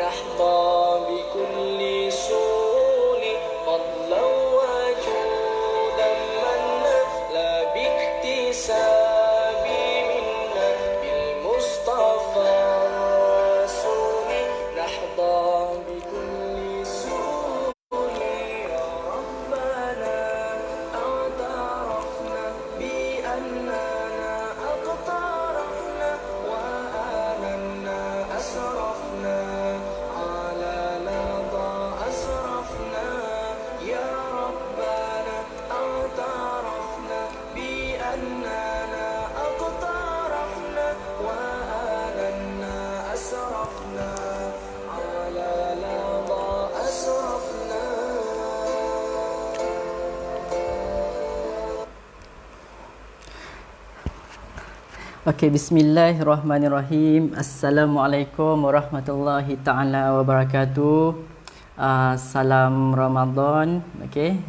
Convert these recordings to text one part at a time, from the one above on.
نحظى بكل سول فضلا وجودا منا لا باكتساب منا بالمصطفى رسول نحظى بكل سول يا ربنا اعترفنا بأننا اقترفنا وآمنا أسرفنا على لظى أسرفنا يا ربنا اعترفنا بأننا اقترفنا وآمنا أسرفنا على لظى أسرفنا. Okey, bismillahirrahmanirrahim. Assalamualaikum warahmatullahi taala wabarakatuh. Salam Ramadan. Okey,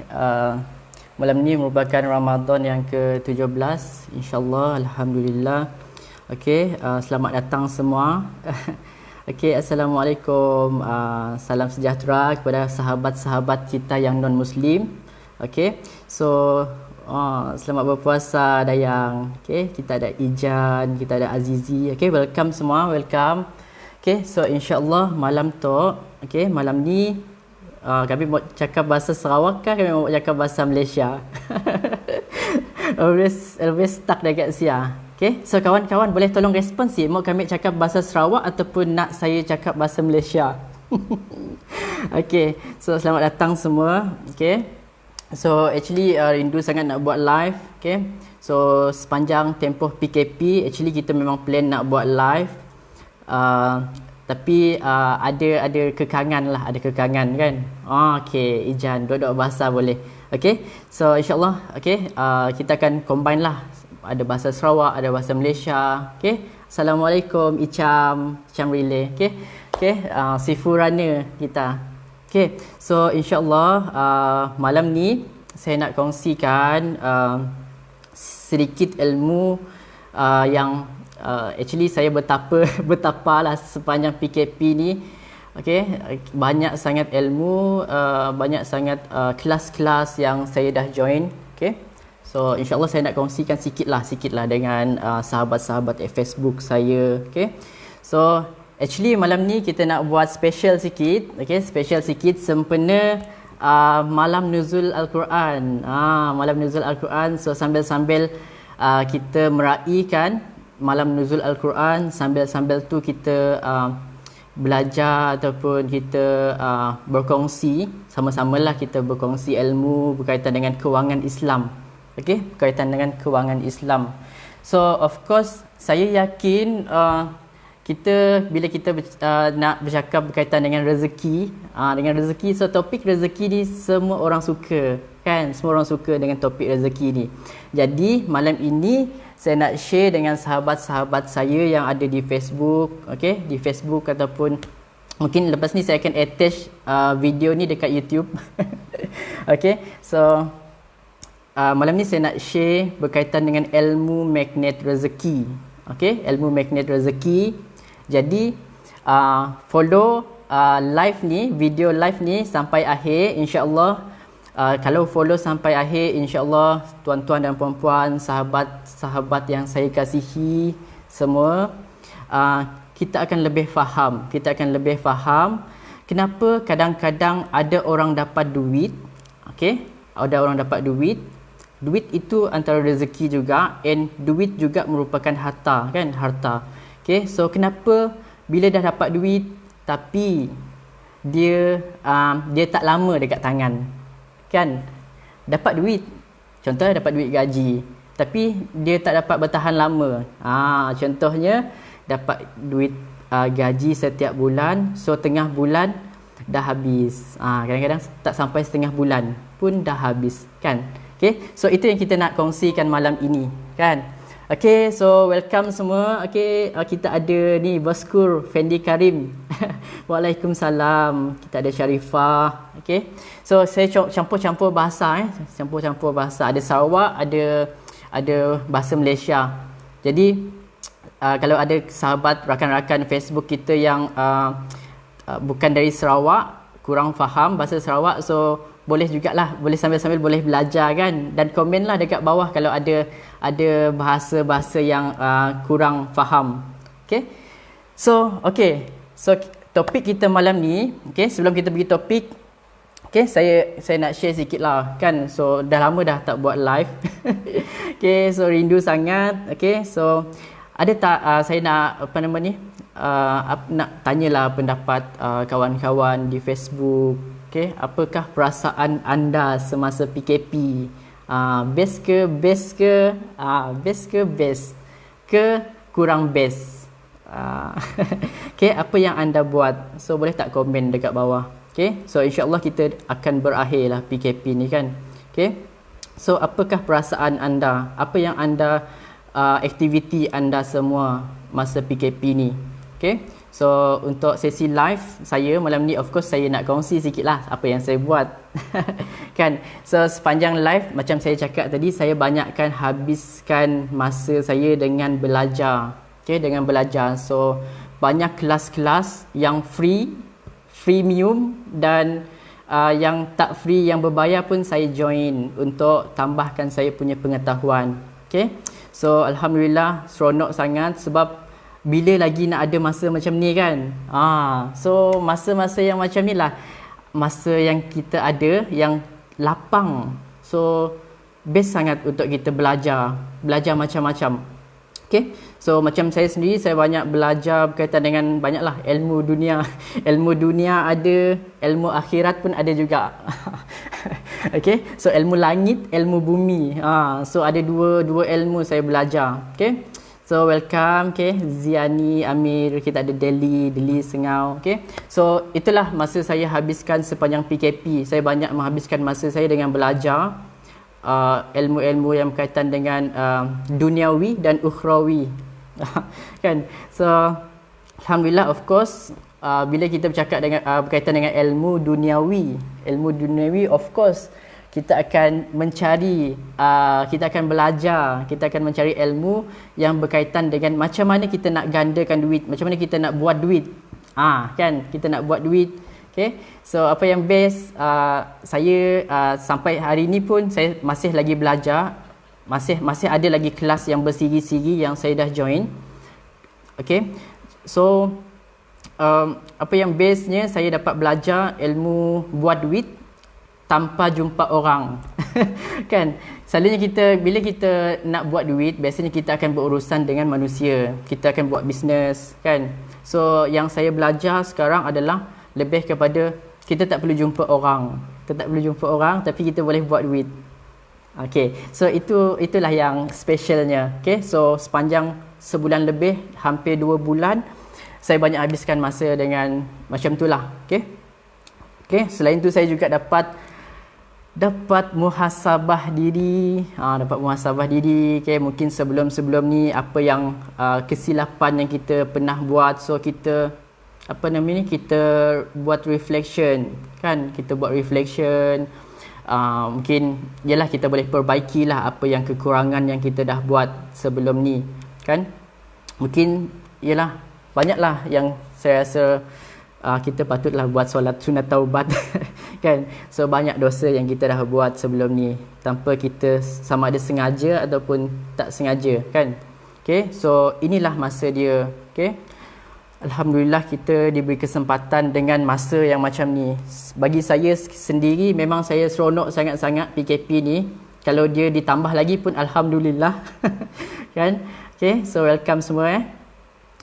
malam ni merupakan Ramadan yang ke-17 insya-Allah, alhamdulillah. Okey, selamat datang semua. Okey, assalamualaikum. Salam sejahtera kepada sahabat-sahabat kita yang non muslim. Okey. So selamat berpuasa Dayang. Okey, kita ada Ijan, kita ada Azizi. Okey, welcome semua, welcome. Okey, so insya-Allah malam tu, okey, malam ni kami mau cakap bahasa Sarawak kah kami mau cakap bahasa Malaysia? Always stuck dekat sia. Okey, so kawan-kawan boleh tolong respon si mau kami cakap bahasa Sarawak ataupun nak saya cakap bahasa Malaysia? Okey, so selamat datang semua. Okey. So actually rindu sangat nak buat live, okay. So sepanjang tempoh PKP actually kita memang plan nak buat live, tapi ada kekangan lah, ada kekangan kan. Okay, Ijan dua-dua bahasa boleh. Okay, so insyaAllah okay, kita akan combine lah, ada bahasa Sarawak, ada bahasa Malaysia. Okay, Assalamualaikum Icam Relay. Okay, okay, Sifurana kita. Okay, so insyaAllah malam ni saya nak kongsikan sedikit ilmu yang actually saya betapa lah sepanjang PKP ni. Okay, banyak sangat ilmu, banyak sangat kelas-kelas yang saya dah join. Okay, so insyaAllah saya nak kongsikan sikit lah dengan sahabat-sahabat Facebook saya. Okay, so actually malam ni kita nak buat special sikit, okay, special sikit sempena malam nuzul Al-Quran. Malam nuzul Al-Quran. So sambil-sambil kita meraihkan malam nuzul Al-Quran, sambil-sambil tu kita belajar ataupun kita berkongsi, sama-samalah kita berkongsi ilmu berkaitan dengan kewangan Islam. Okay, berkaitan dengan kewangan Islam. So of course saya yakin kita bila kita nak bercakap berkaitan dengan rezeki, so topik rezeki ni semua orang suka kan, semua orang suka dengan topik rezeki ni. Jadi malam ini saya nak share dengan sahabat-sahabat saya yang ada di Facebook, okey, di Facebook ataupun mungkin lepas ni saya akan attach video ni dekat YouTube. Okey, so malam ni saya nak share berkaitan dengan ilmu magnet rezeki. Okey, ilmu magnet rezeki. Jadi follow live ni, video live ni sampai akhir insya-Allah. Kalau follow sampai akhir insya-Allah, tuan-tuan dan puan-puan, sahabat-sahabat yang saya kasihi semua, kita akan lebih faham kenapa kadang-kadang ada orang dapat duit. Okey, ada orang dapat duit. Duit itu antara rezeki juga, and duit juga merupakan harta kan, harta. Okay, so kenapa bila dah dapat duit tapi dia tak lama dekat tangan kan? Dapat duit, contohnya dapat duit gaji tapi dia tak dapat bertahan lama. Contohnya dapat duit gaji setiap bulan, so tengah bulan dah habis. Kadang-kadang tak sampai setengah bulan pun dah habis kan. Okay, so itu yang kita nak kongsikan malam ini kan. Okay, so welcome semua. Okay, kita ada ni Boskur Fendi Karim. Waalaikumsalam. Kita ada Sharifah. Okay, so saya campur-campur bahasa campur-campur bahasa. Ada Sarawak, ada bahasa Malaysia. Jadi kalau ada sahabat rakan-rakan Facebook kita yang bukan dari Sarawak, kurang faham bahasa Sarawak, so boleh jugalah, boleh sambil-sambil boleh belajar kan, dan komen lah dekat bawah kalau ada bahasa-bahasa yang kurang faham. Okay, so topik kita malam ni, okay, sebelum kita pergi topik, okay, saya nak share sikit lah kan. So dah lama dah tak buat live. Okay, so rindu sangat. Okay, so ada tak saya nak nak tanyalah pendapat kawan-kawan di Facebook. Okay, apakah perasaan anda semasa PKP? Best ke best ke best ke kurang best? Okay, apa yang anda buat? So boleh tak komen dekat bawah. Okay, so insyaAllah kita akan berakhir lah PKP ni kan. Okay, so apakah perasaan anda? Apa yang anda aktiviti anda semua masa PKP ni? Okay, so untuk sesi live saya malam ni, of course saya nak kongsi sikit lah apa yang saya buat. Kan, so sepanjang live macam saya cakap tadi, saya banyakkan habiskan masa saya dengan belajar. Okay, dengan belajar. So banyak kelas-kelas yang freemium dan yang tak free, yang berbayar pun saya join untuk tambahkan saya punya pengetahuan. Okay, so Alhamdulillah seronok sangat, sebab bila lagi nak ada masa macam ni kan. So masa-masa yang macam ni lah masa yang kita ada, yang lapang. So best sangat untuk kita belajar macam-macam. Okay, so macam saya sendiri, saya banyak belajar berkaitan dengan banyaklah ilmu dunia. Ilmu dunia ada, ilmu akhirat pun ada juga. Okay, so ilmu langit, ilmu bumi. So ada dua ilmu saya belajar. Okay, so welcome. Okay, Ziani, Amir, kita ada Deli Sengau. Okay, so itulah masa saya habiskan sepanjang PKP. Saya banyak menghabiskan masa saya dengan belajar ilmu-ilmu yang berkaitan dengan duniawi dan ukhrawi. Kan, so Alhamdulillah, of course bila kita bercakap dengan berkaitan dengan ilmu duniawi, of course kita akan mencari, kita akan belajar, kita akan mencari ilmu yang berkaitan dengan macam mana kita nak gandakan duit, macam mana kita nak buat duit. Kan, kita nak buat duit. Okay, so apa yang best, saya sampai hari ni pun saya masih lagi belajar, masih ada lagi kelas yang bersiri-siri yang saya dah join. Okay, so apa yang bestnya, saya dapat belajar ilmu buat duit tanpa jumpa orang. Kan, selalunya bila kita nak buat duit, biasanya kita akan berurusan dengan manusia, kita akan buat bisnes kan. So yang saya belajar sekarang adalah lebih kepada kita tak perlu jumpa orang, tapi kita boleh buat duit. Okay, so itulah yang specialnya. Okay, so sepanjang sebulan lebih, hampir 2 bulan, saya banyak habiskan masa dengan macam tu lah. Okay, selain tu saya juga dapat muhasabah diri. Okay, mungkin sebelum ni apa yang kesilapan yang kita pernah buat, so kita kita buat reflection kan, mungkin yalah kita boleh perbaikilah apa yang kekurangan yang kita dah buat sebelum ni kan. Mungkin yalah banyaklah yang saya rasa kita patutlah buat solat sunat taubat. Kan, so banyak dosa yang kita dah buat sebelum ni tanpa kita sama ada sengaja ataupun tak sengaja kan. Okay, so inilah masa dia. Okay, Alhamdulillah kita diberi kesempatan dengan masa yang macam ni. Bagi saya sendiri memang saya seronok sangat-sangat PKP ni. Kalau dia ditambah lagi pun Alhamdulillah. Kan? Okay, so welcome semua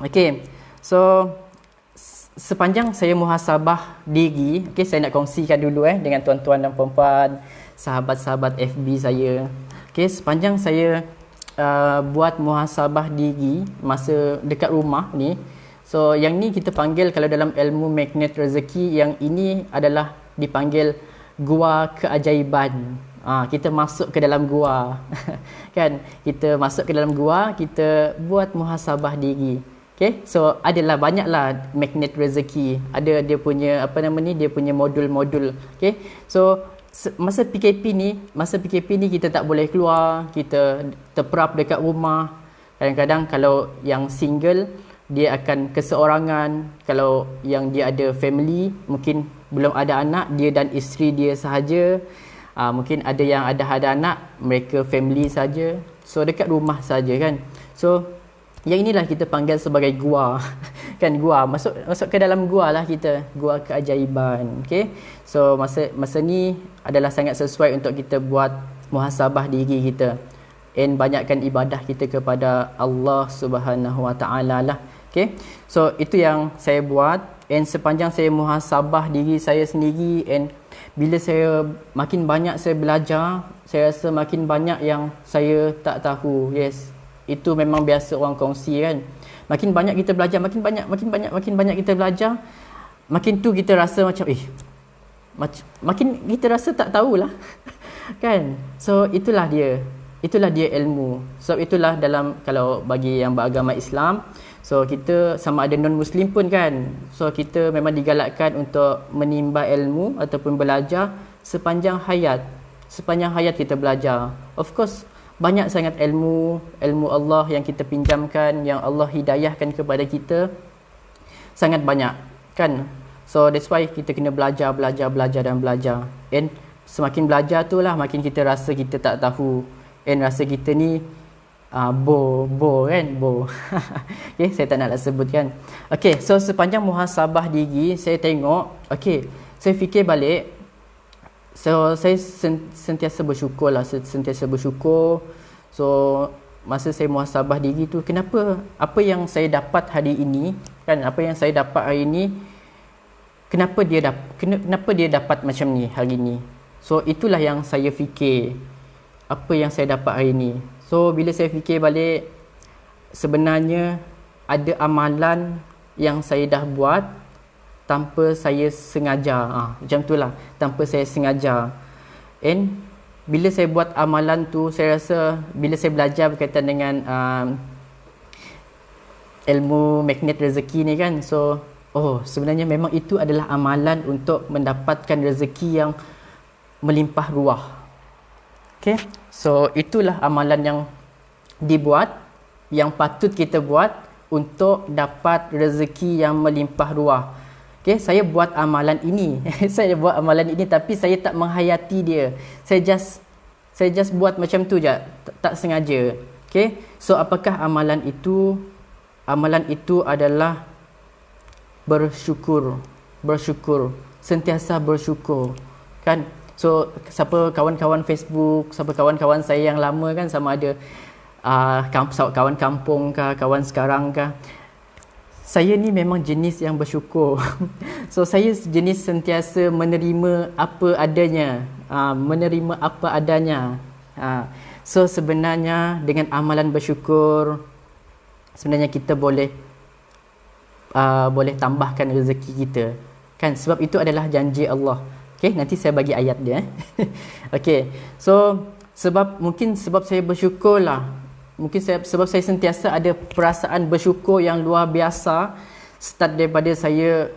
Okay, so sepanjang saya muhasabah diri, okay, saya nak kongsikan dulu dengan tuan-tuan dan puan-puan, sahabat-sahabat FB saya. Okay, sepanjang saya buat muhasabah diri masa dekat rumah ni, so yang ni kita panggil, kalau dalam ilmu magnet rezeki, yang ini adalah dipanggil gua keajaiban. Kita masuk ke dalam gua. Kan, kita masuk ke dalam gua, kita buat muhasabah diri. Okay, so adalah banyaklah magnet rezeki. Ada dia punya dia punya modul-modul. Okay, so masa PKP ni kita tak boleh keluar, kita terperap dekat rumah. Kadang-kadang kalau yang single, dia akan keseorangan. Kalau yang dia ada family, mungkin belum ada anak, dia dan isteri dia sahaja. Mungkin ada yang ada anak, mereka family saja. So dekat rumah saja kan. So yang inilah kita panggil sebagai gua. Kan gua, masuk ke dalam gua lah kita, gua keajaiban. Okay, so masa ni adalah sangat sesuai untuk kita buat muhasabah diri kita, and banyakkan ibadah kita kepada Allah Subhanahu Wa Taala lah. Okay, so itu yang saya buat, and sepanjang saya muhasabah diri saya sendiri, and bila saya makin banyak saya belajar, saya rasa makin banyak yang saya tak tahu. Yes, itu memang biasa orang kongsi kan. Makin banyak kita belajar, makin banyak kita belajar, makin tu kita rasa macam makin kita rasa tak tahulah. Kan? So itulah dia ilmu. So itulah dalam, kalau bagi yang beragama Islam, so kita sama ada non-Muslim pun kan, so kita memang digalakkan untuk menimba ilmu ataupun belajar sepanjang hayat kita belajar. Of course, banyak sangat ilmu Allah yang kita pinjamkan, yang Allah hidayahkan kepada kita, sangat banyak kan. So that's why kita kena belajar. And semakin belajar tu lah makin kita rasa kita tak tahu, and rasa kita ni bo kan. Okay, saya tak nak sebut kan. Okay, so sepanjang muhasabah diri saya tengok, okay, saya fikir balik. So saya sentiasa bersyukur. So masa saya muhasabah diri tu, kenapa apa yang saya dapat hari ini kan, kenapa dia dapat macam ni hari ni. So itulah yang saya fikir, apa yang saya dapat hari ni. So bila saya fikir balik, sebenarnya ada amalan yang saya dah buat tanpa saya sengaja. Macam tu lah, tanpa saya sengaja. And bila saya buat amalan tu, saya rasa bila saya belajar berkaitan dengan ilmu magnet rezeki ni kan, so sebenarnya memang itu adalah amalan untuk mendapatkan rezeki yang melimpah ruah. Okay, so itulah amalan yang dibuat, yang patut kita buat untuk dapat rezeki yang melimpah ruah. Okay, saya buat amalan ini. Tapi saya tak menghayati dia. Saya just buat macam tu je, tak sengaja. Okay, so apakah amalan itu? Amalan itu adalah bersyukur, sentiasa bersyukur kan. So siapa kawan-kawan Facebook, siapa kawan-kawan saya yang lama kan, sama ada kawan kampung ke, kawan sekarang ke, saya ni memang jenis yang bersyukur. So saya jenis sentiasa menerima apa adanya, So sebenarnya dengan amalan bersyukur, sebenarnya kita boleh tambahkan rezeki kita kan, sebab itu adalah janji Allah. Okay, nanti saya bagi ayat dia. Okay, so sebab saya bersyukur lah, sebab saya sentiasa ada perasaan bersyukur yang luar biasa. Start daripada saya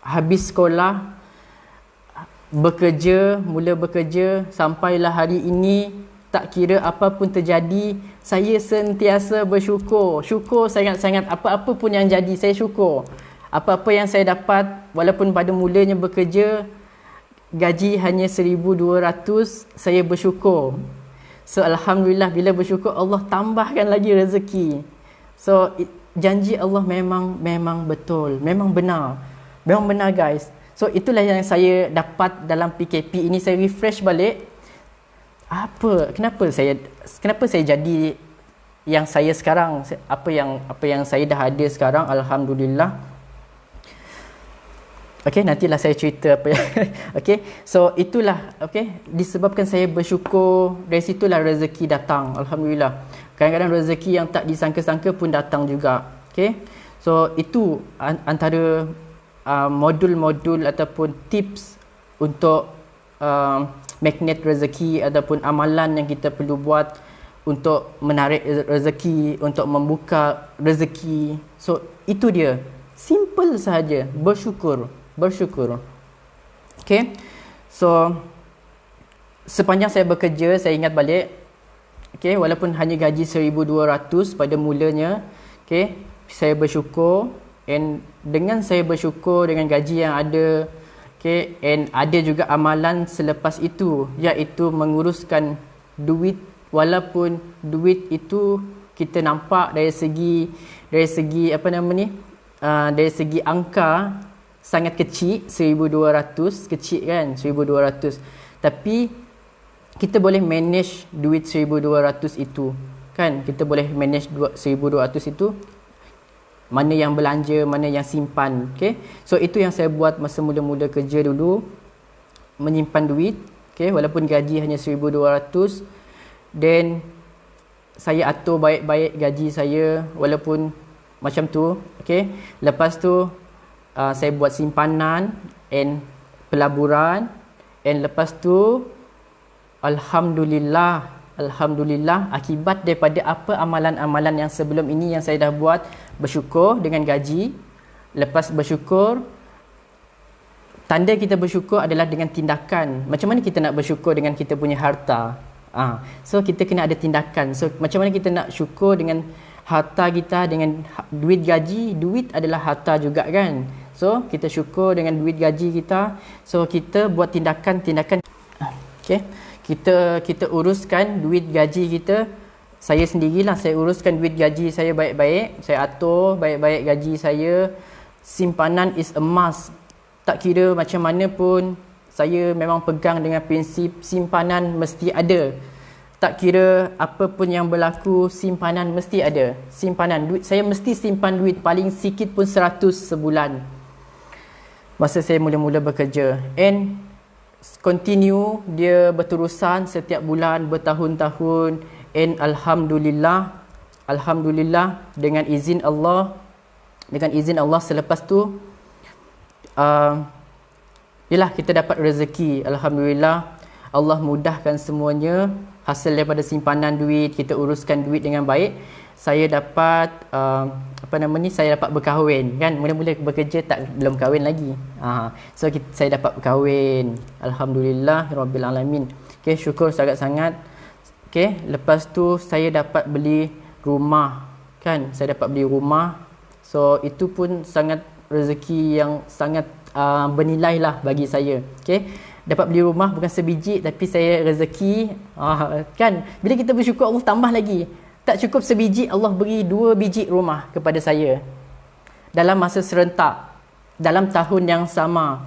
habis sekolah, mula bekerja sampailah hari ini, tak kira apa pun terjadi, saya sentiasa bersyukur. Syukur sangat-sangat. Apa-apa pun yang jadi, saya syukur. Apa-apa yang saya dapat, walaupun pada mulanya bekerja gaji hanya 1,200, saya bersyukur. So alhamdulillah, bila bersyukur Allah tambahkan lagi rezeki. So janji Allah memang betul, memang benar guys. So itulah yang saya dapat dalam PKP ini. Saya refresh balik, kenapa saya jadi yang saya sekarang, apa yang saya dah ada sekarang, alhamdulillah. Okay, nantilah saya cerita apa yang okay, so itulah, okay, disebabkan saya bersyukur, dari situlah rezeki datang, alhamdulillah. Kadang-kadang rezeki yang tak disangka-sangka pun datang juga. Okay, so itu antara modul-modul ataupun tips untuk magnet rezeki ataupun amalan yang kita perlu buat untuk menarik rezeki, untuk membuka rezeki. So itu dia, simple sahaja, bersyukur. Okay, so sepanjang saya bekerja, saya ingat balik, okey, walaupun hanya gaji 1,200 pada mulanya, okey, saya bersyukur. And dengan saya bersyukur dengan gaji yang ada, okey, and ada juga amalan selepas itu, iaitu menguruskan duit, walaupun duit itu kita nampak dari segi apa nama ni, dari segi angka sangat kecil, 1,200, kecil kan, 1,200. Tapi kita boleh manage duit 1,200 itu kan, kita boleh manage 1,200 itu, mana yang belanja, mana yang simpan. Okay, so itu yang saya buat masa mula-mula kerja dulu, menyimpan duit. Okay, walaupun gaji hanya 1,200, then saya atur baik-baik gaji saya walaupun macam tu. Okay, lepas tu saya buat simpanan and pelaburan, and lepas tu Alhamdulillah akibat daripada apa amalan-amalan yang sebelum ini yang saya dah buat, bersyukur dengan gaji. Lepas bersyukur, tanda kita bersyukur adalah dengan tindakan. Macam mana kita nak bersyukur dengan kita punya harta? So kita kena ada tindakan. So macam mana kita nak syukur dengan harta kita, dengan duit gaji? Duit adalah harta juga kan. So kita syukur dengan duit gaji kita. So kita buat tindakan. Okay, kita uruskan duit gaji kita. Saya sendirilah, saya uruskan duit gaji saya baik-baik. Saya atur baik-baik gaji saya. Simpanan is a must. Tak kira macam mana pun, saya memang pegang dengan prinsip simpanan mesti ada. Tak kira apa pun yang berlaku, simpanan mesti ada. Simpanan duit, saya mesti simpan duit paling sikit pun 100 sebulan masa saya mula-mula bekerja. And continue, dia berterusan setiap bulan, bertahun-tahun. And Alhamdulillah dengan izin Allah selepas tu yalah, kita dapat rezeki. Alhamdulillah, Allah mudahkan semuanya. Hasil daripada simpanan duit, kita uruskan duit dengan baik, saya dapat saya dapat berkahwin kan. Mula-mula bekerja belum kahwin lagi. So saya dapat berkahwin. Alhamdulillah rabbil alamin. Okey, syukur sangat-sangat. Okey, lepas tu saya dapat beli rumah kan. Saya dapat beli rumah. So itu pun sangat rezeki yang sangat bernilai lah bagi saya. Okey, dapat beli rumah bukan sebiji, tapi saya rezeki kan. Bila kita bersyukur, Allah tambah lagi. Tak cukup sebiji, Allah beri 2 biji rumah kepada saya dalam masa serentak, dalam tahun yang sama.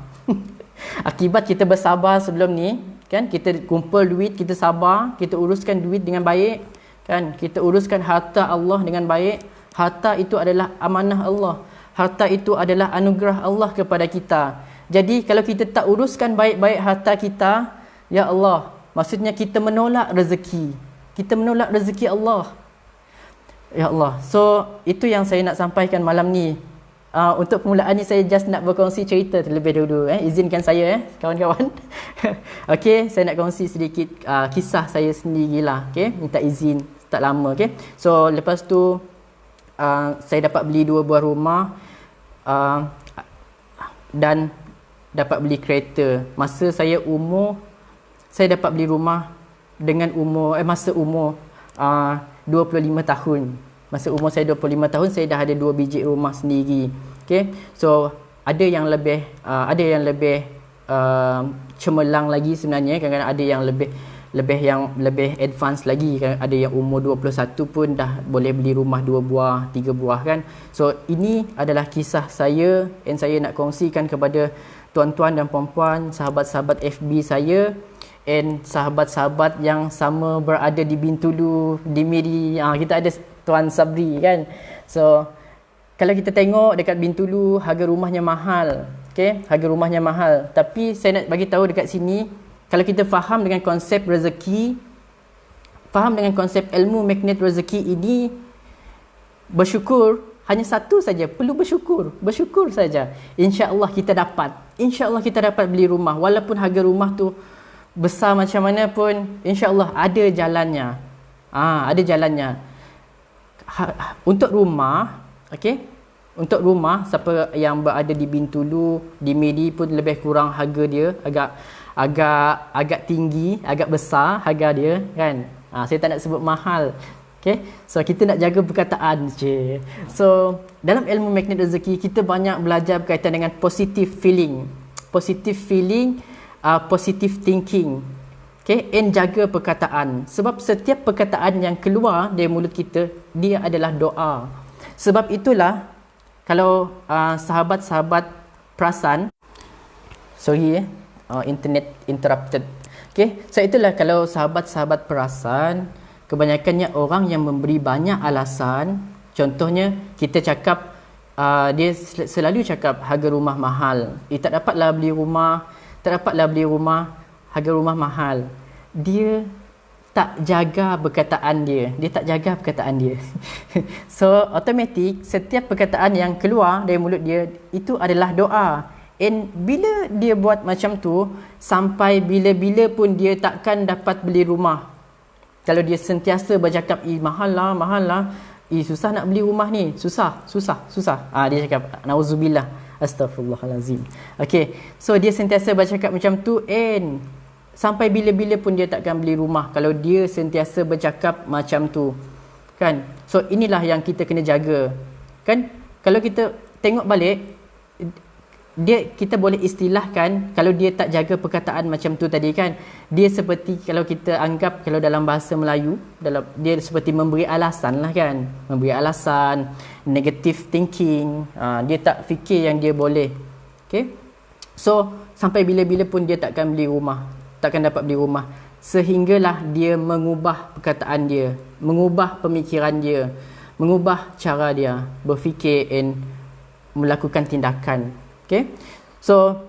Akibat kita bersabar sebelum ni kan, kita kumpul duit, kita sabar, kita uruskan duit dengan baik kan, kita uruskan harta Allah dengan baik. Harta itu adalah amanah Allah, harta itu adalah anugerah Allah kepada kita. Jadi kalau kita tak uruskan baik-baik harta kita, ya Allah, maksudnya kita menolak rezeki. Kita menolak rezeki Allah. Ya Allah. So itu yang saya nak sampaikan malam ni. Untuk permulaan ni saya just nak berkongsi cerita terlebih dahulu. Izinkan saya kawan-kawan. Okey, saya nak kongsi sedikit kisah saya sendirilah. Okey, minta izin tak lama. Okey. So lepas tu saya dapat beli 2 buah rumah dan dapat beli kereta. Masa saya dapat beli rumah dengan masa umur 25 tahun. Masa umur saya 25 tahun, saya dah ada 2 biji rumah sendiri. Okay, so ada yang lebih cemerlang lagi sebenarnya. Kadang-kadang ada yang lebih advance lagi. Ada yang umur 21 pun dah boleh beli rumah 2 buah, 3 buah kan. So ini adalah kisah saya, dan saya nak kongsikan kepada tuan-tuan dan puan-puan, sahabat-sahabat FB saya, and sahabat-sahabat yang sama berada di Bintulu, di Miri. Kita ada Tuan Sabri kan. So kalau kita tengok dekat Bintulu, harga rumahnya mahal. Okay, harga rumahnya mahal. Tapi saya nak bagi tahu dekat sini, kalau kita faham dengan konsep rezeki, faham dengan konsep ilmu magnet rezeki ini, bersyukur hanya satu saja, perlu bersyukur saja. InsyaAllah kita dapat beli rumah. Walaupun harga rumah tu besar macam mana pun, insya-Allah ada jalannya. Ada jalannya. Untuk rumah, okey? Untuk rumah, siapa yang berada di Bintulu, di Miri pun lebih kurang harga dia agak tinggi, agak besar harga dia kan. Saya tak nak sebut mahal. Okay, so kita nak jaga perkataan je. So dalam ilmu magnet rezeki kita banyak belajar berkaitan dengan positive feeling, positive thinking. Okay, and jaga perkataan. Sebab setiap perkataan yang keluar dari mulut kita, dia adalah doa. Sebab itulah kalau sahabat-sahabat perasan, internet interrupted. Okay, so itulah kalau sahabat-sahabat perasan, kebanyakannya orang yang memberi banyak alasan. Contohnya kita cakap, dia selalu cakap harga rumah mahal, tak dapatlah beli rumah, harga rumah mahal. Dia tak jaga perkataan dia. So automatik setiap perkataan yang keluar dari mulut dia itu adalah doa. And bila dia buat macam tu, sampai bila-bila pun dia takkan dapat beli rumah. Kalau dia sentiasa bercakap, mahal lah, susah nak beli rumah ni, susah. Dia cakap, nauzubillah, astaghfirullahalazim. Okay, so dia sentiasa bercakap macam tu, and sampai bila-bila pun dia takkan beli rumah kalau dia sentiasa bercakap macam tu, kan? So inilah yang kita kena jaga, kan? Kalau kita tengok balik, kita boleh istilahkan, kalau dia tak jaga perkataan macam tu tadi, kan, dia seperti, kalau kita anggap, kalau dalam bahasa Melayu, dia seperti memberi alasan lah, kan, memberi alasan, negative thinking, dia tak fikir yang dia boleh. Okay, so sampai bila-bila pun dia takkan dapat beli rumah, sehinggalah dia mengubah perkataan dia, mengubah pemikiran dia, mengubah cara dia berfikir and melakukan tindakan. Okay, so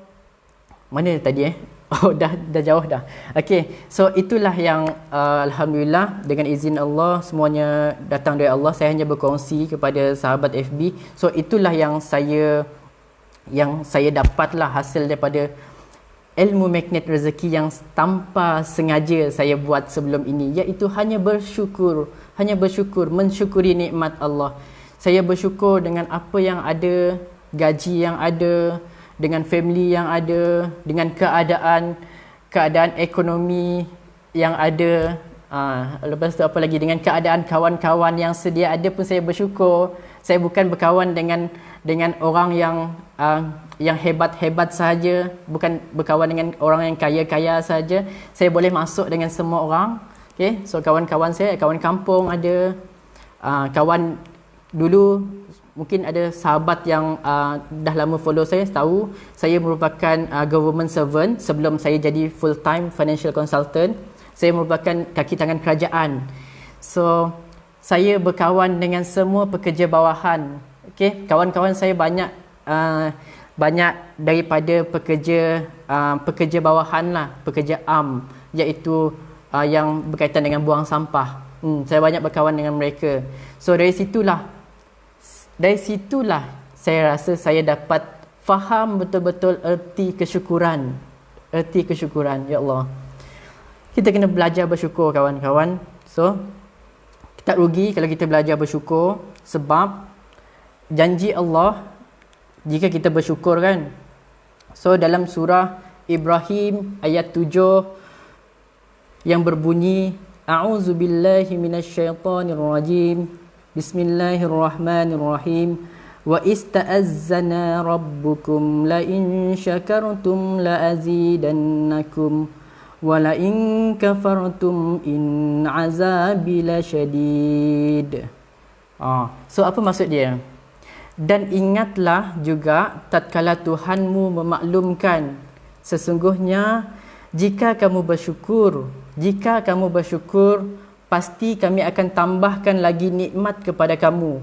mana tadi dah jauh dah. Okay, so itulah yang alhamdulillah dengan izin Allah, semuanya datang dari Allah. Saya hanya berkongsi kepada sahabat FB. So itulah yang saya dapatlah hasil daripada ilmu magnet rezeki yang tanpa sengaja saya buat sebelum ini, iaitu hanya bersyukur, mensyukuri nikmat Allah. Saya bersyukur dengan apa yang ada, gaji yang ada, dengan family yang ada, dengan keadaan ekonomi yang ada, lepas tu apa lagi, dengan keadaan kawan-kawan yang sedia ada pun saya bersyukur. Saya bukan berkawan dengan orang yang hebat-hebat sahaja, bukan berkawan dengan orang yang kaya-kaya sahaja. Saya boleh masuk dengan semua orang. Okay, so kawan-kawan saya, kawan kampung ada, kawan dulu. Mungkin ada sahabat yang dah lama follow saya, tahu saya merupakan government servant. Sebelum saya jadi full time financial consultant, saya merupakan kaki tangan kerajaan. So saya berkawan dengan semua pekerja bawahan. Okay, kawan-kawan saya banyak daripada pekerja bawahan lah, pekerja iaitu yang berkaitan dengan buang sampah. Saya banyak berkawan dengan mereka. So dari situlah saya rasa saya dapat faham betul-betul erti kesyukuran. Ya Allah, kita kena belajar bersyukur, kawan-kawan. So tak rugi kalau kita belajar bersyukur, sebab janji Allah jika kita bersyukur, kan. So dalam surah Ibrahim ayat 7 yang berbunyi, a'udzubillahi minasyaitonirrajim, bismillahirrahmanirrahim, wa ista'azzana rabbukum la in syakartum la azidannakum wa la in kafartum in azabi lasyadid. So apa maksud dia? Dan ingatlah juga tatkala Tuhanmu memaklumkan, sesungguhnya jika kamu bersyukur, pasti kami akan tambahkan lagi nikmat kepada kamu.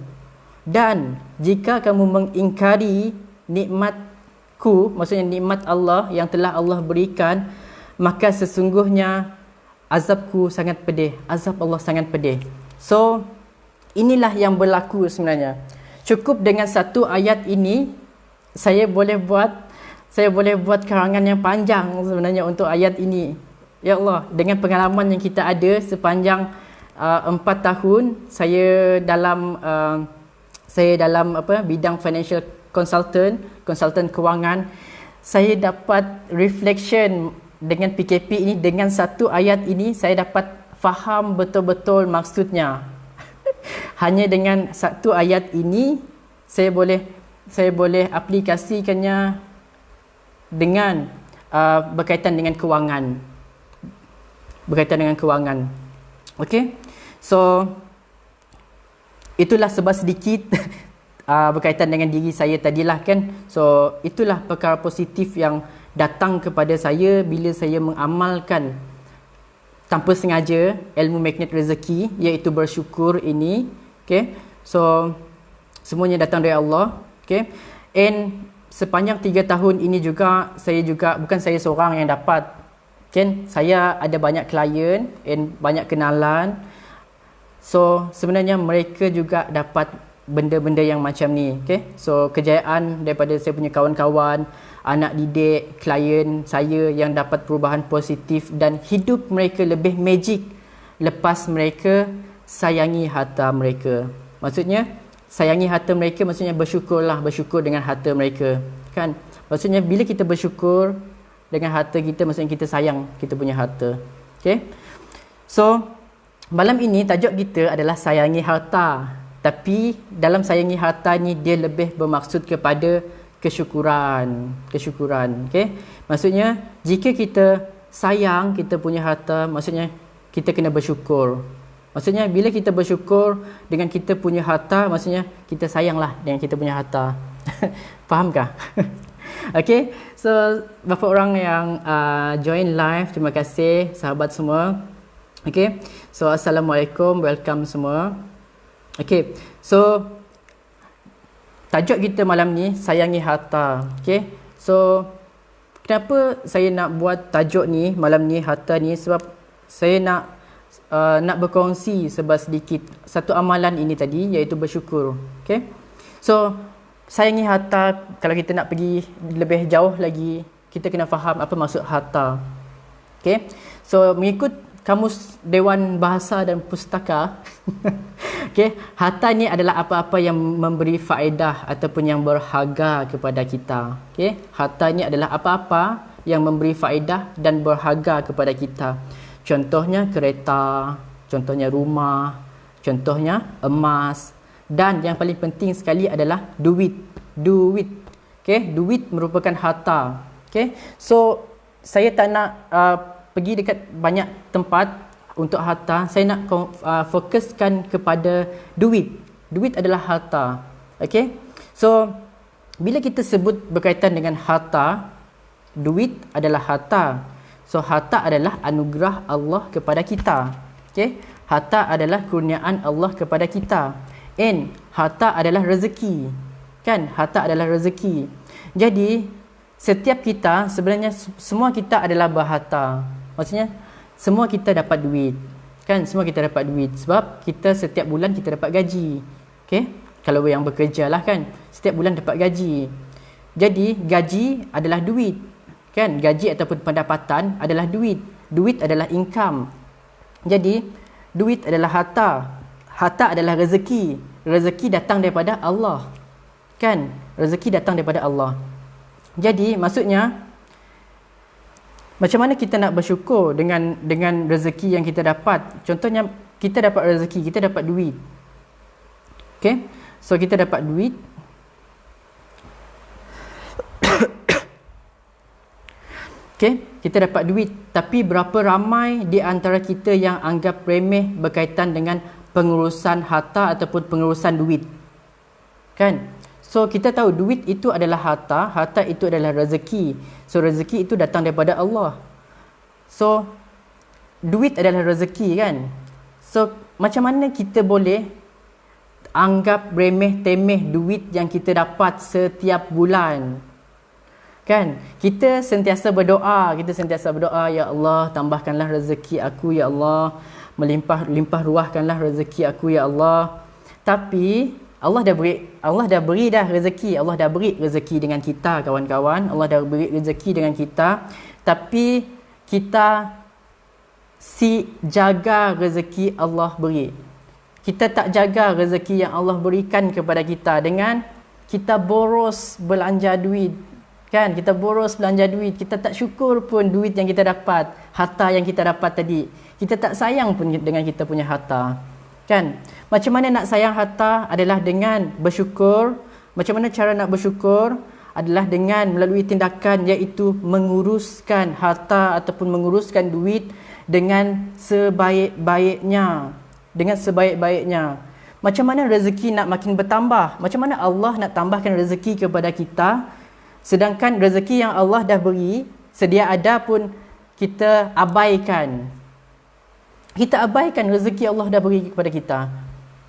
Dan jika kamu mengingkari nikmatku, maksudnya nikmat Allah yang telah Allah berikan, maka sesungguhnya azabku sangat pedih, azab Allah sangat pedih. So inilah yang berlaku sebenarnya. Cukup dengan satu ayat ini saya boleh buat karangan yang panjang sebenarnya untuk ayat ini. Ya Allah, dengan pengalaman yang kita ada sepanjang 4 tahun saya dalam bidang financial consultant kewangan, saya dapat reflection dengan PKP ini, dengan satu ayat ini saya dapat faham betul-betul maksudnya. Hanya dengan satu ayat ini saya boleh aplikasikannya dengan berkaitan dengan kewangan. Okey. So itulah sebab sedikit berkaitan dengan diri saya tadilah kan. So itulah perkara positif yang datang kepada saya bila saya mengamalkan tanpa sengaja ilmu magnet rezeki, iaitu bersyukur ini. Okay. So semuanya datang dari Allah. Okay. And sepanjang 3 tahun ini juga, bukan saya seorang yang dapat. Okay. Saya ada banyak klien and banyak kenalan. So sebenarnya mereka juga dapat benda-benda yang macam ni. Okay. So kejayaan daripada saya punya kawan-kawan, anak didik, klien saya yang dapat perubahan positif dan hidup mereka lebih magic lepas mereka sayangi harta mereka. Maksudnya sayangi harta mereka maksudnya bersyukur dengan harta mereka, kan? Maksudnya bila kita bersyukur dengan harta kita, maksudnya kita sayang kita punya harta. Okay. So malam ini tajuk kita adalah sayangi harta. Tapi dalam sayangi harta ni dia lebih bermaksud kepada kesyukuran. Okay. Maksudnya jika kita sayang kita punya harta, maksudnya kita kena bersyukur. Maksudnya bila kita bersyukur dengan kita punya harta, maksudnya kita sayanglah dengan kita punya harta. Fahamkah? Okay. So beberapa orang yang join live, terima kasih sahabat semua. Okay. So Assalamualaikum, welcome semua. Okay. So tajuk kita malam ni sayangi harta. Okay. So kenapa saya nak buat tajuk ni malam ni, harta ni? Sebab saya nak berkongsi sedikit satu amalan ini tadi, iaitu bersyukur. Okay. So sayangi harta, kalau kita nak pergi lebih jauh lagi, kita kena faham apa maksud harta. Okay. So mengikut Kamus Dewan Bahasa dan Pustaka okay, harta ni adalah apa-apa yang memberi faedah ataupun yang berharga kepada kita. Okay, harta ni adalah apa-apa yang memberi faedah dan berharga kepada kita. Contohnya kereta, contohnya rumah, contohnya emas, dan yang paling penting sekali adalah duit. Okay, duit merupakan harta. Okay, so saya tak nak pergi dekat banyak tempat untuk harta. Saya nak fokuskan kepada duit. Duit adalah harta. Okay. So bila kita sebut berkaitan dengan harta, duit adalah harta. So harta adalah anugerah Allah kepada kita. Okay. Harta adalah kurniaan Allah kepada kita. And harta adalah rezeki. Kan? Harta adalah rezeki. Jadi setiap kita, sebenarnya semua kita adalah berharta. Maksudnya semua kita dapat duit. Kan? Semua kita dapat duit sebab kita setiap bulan kita dapat gaji. Okay? Kalau yang bekerja lah kan, setiap bulan dapat gaji. Jadi gaji adalah duit. Kan? Gaji ataupun pendapatan adalah duit. Duit adalah income. Jadi duit adalah harta. Harta adalah rezeki. Rezeki datang daripada Allah. Kan? Rezeki datang daripada Allah. Jadi maksudnya macam mana kita nak bersyukur dengan rezeki yang kita dapat? Contohnya kita dapat rezeki, kita dapat duit. Okay? So kita dapat duit. Okay? Kita dapat duit. Tapi berapa ramai di antara kita yang anggap remeh berkaitan dengan pengurusan harta ataupun pengurusan duit? Kan? So kita tahu duit itu adalah harta, harta itu adalah rezeki. So rezeki itu datang daripada Allah. So duit adalah rezeki, kan? So macam mana kita boleh anggap remeh temeh duit yang kita dapat setiap bulan? Kan? Kita sentiasa berdoa, ya Allah, tambahkanlah rezeki aku, ya Allah, melimpah ruahkanlah rezeki aku, ya Allah. Tapi Allah dah beri dah rezeki. Allah dah beri rezeki dengan kita, kawan-kawan. Allah dah beri rezeki dengan kita. Tapi kita jaga rezeki Allah beri. Kita tak jaga rezeki yang Allah berikan kepada kita dengan kita boros belanja duit. Kan, kita boros belanja duit, kita tak syukur pun duit yang kita dapat, harta yang kita dapat tadi. Kita tak sayang pun dengan kita punya harta. Kan? Macam mana nak sayang harta adalah dengan bersyukur. Macam mana cara nak bersyukur adalah dengan melalui tindakan, iaitu menguruskan harta ataupun menguruskan duit dengan sebaik-baiknya. Dengan sebaik-baiknya. Macam mana rezeki nak makin bertambah? Macam mana Allah nak tambahkan rezeki kepada kita? Sedangkan rezeki yang Allah dah beri, sedia ada pun kita abaikan. Kita abaikan rezeki Allah dah beri kepada kita.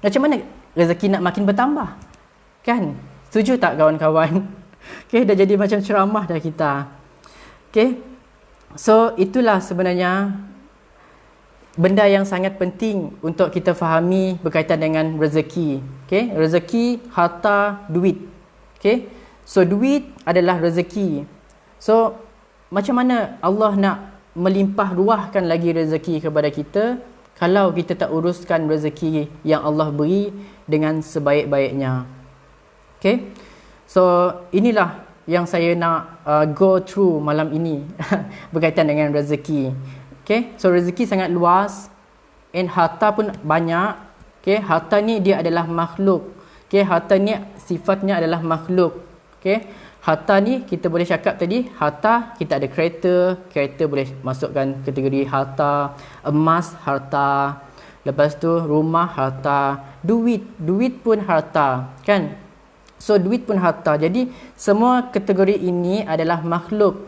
Macam mana rezeki nak makin bertambah? Kan? Setuju tak kawan-kawan? Okay, dah jadi macam ceramah dah kita. Okay. So, itulah sebenarnya benda yang sangat penting untuk kita fahami berkaitan dengan rezeki. Okay? Rezeki, harta, duit. Okay? So, duit adalah rezeki. So, macam mana Allah nak melimpah ruahkan lagi rezeki kepada kita kalau kita tak uruskan rezeki yang Allah beri dengan sebaik-baiknya. Okay? So, inilah yang saya nak go through malam ini berkaitan dengan rezeki. Okay? So, rezeki sangat luas and harta pun banyak. Okay? Harta ni dia adalah makhluk. Okay? Harta ni sifatnya adalah makhluk. Okay? Harta ni kita boleh cakap tadi, harta kita ada kereta boleh masukkan kategori harta, emas harta, lepas tu rumah harta, duit pun harta, kan? So duit pun harta. Jadi semua kategori ini adalah makhluk